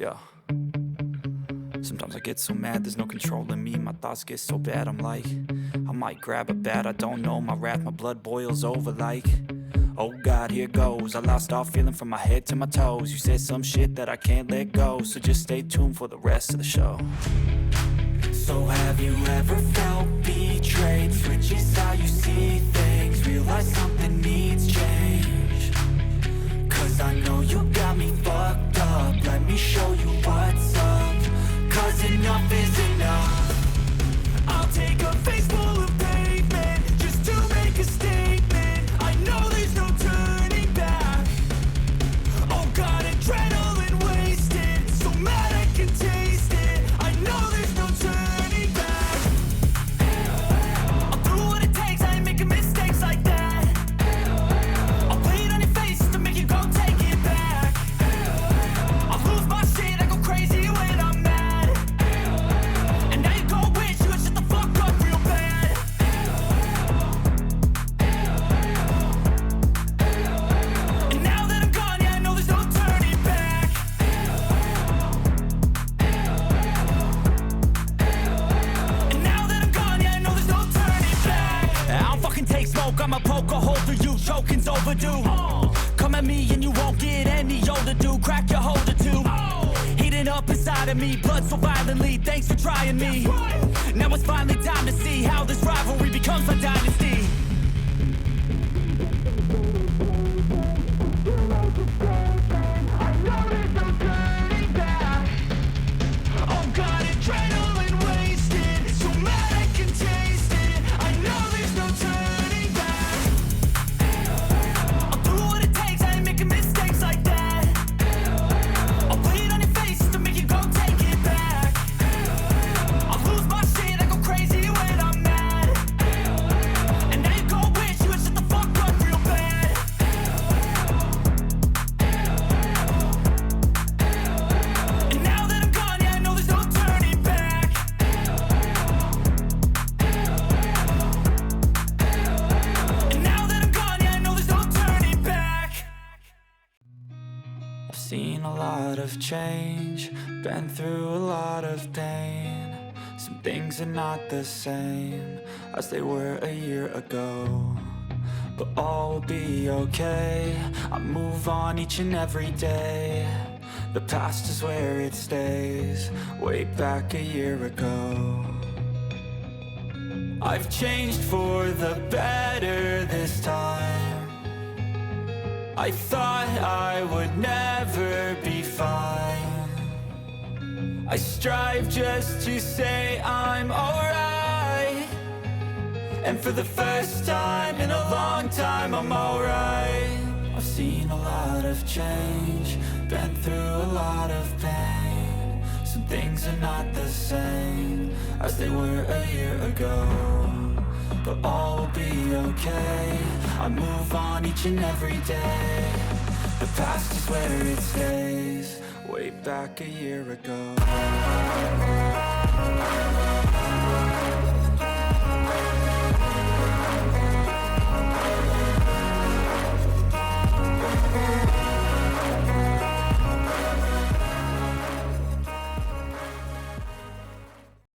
Yeah. Sometimes I get so mad, there's no controlling me. My thoughts get so bad, I'm like, I might grab a bat, I don't know. My wrath, my blood boils over like, oh God, here goes. I lost all feeling from my head to my toes. You said some shit that I can't let go, so just stay tuned for the rest of the show. So have you ever felt betrayed? Switches how you see things, realize something needs change. Cause I know you got me fucked up, let me show you what's up. Cause enough is enough. I'll take a face full of pavement just to make a statement. I know there's no turning back. Oh God, adrenaline wasted, so mad I can taste it. I know there's no turning back. I'll do what it takes, I ain't making mistakes like that. I'll play it on your face to make you go take it back. I'll lose my shit, I go crazy when I'm mad. And now you go wish you would shut the fuck up real bad. And now that I'm gone, yeah, I know there's no turning back. And now that I'm gone, yeah, I know there's no turning back. I don't fucking take smoke, I'ma poke a hole through you, choking's overdue. Come at me and you won't get any older, dude. Crack your holder too. Heating up inside of me, blood so violently. Thanks for trying me. Now it's finally time to see how this rivalry becomes a dynasty. Oh God, adrenaline wasted, so mad I can taste it. I know there's no turning back. I'll do what it takes, I ain't making mistakes like that. I'll play it on your face to make you go take it back. I'll lose my shit, I go crazy when I'm mad. And now you go wish you would shut the fuck up real bad. And now that I'm gone, yeah, I know there's no turning back. And now that I'm gone, yeah, I know there's no turning back. I've seen a lot of change, been through a lot of pain. Some things are not the same as they were a year ago, but all will be okay. I move on each and every day. The past is where it stays, way back a year ago. I've changed for the better this time. I thought I would never be fine. I strive just to say I'm alright. And for the first time in a long time, I'm alright. I've seen a lot of change, been through a lot of pain. Some things are not the same as they were a year ago, but all will be okay. I move on each and every day. The past is where it stays, way back a year ago.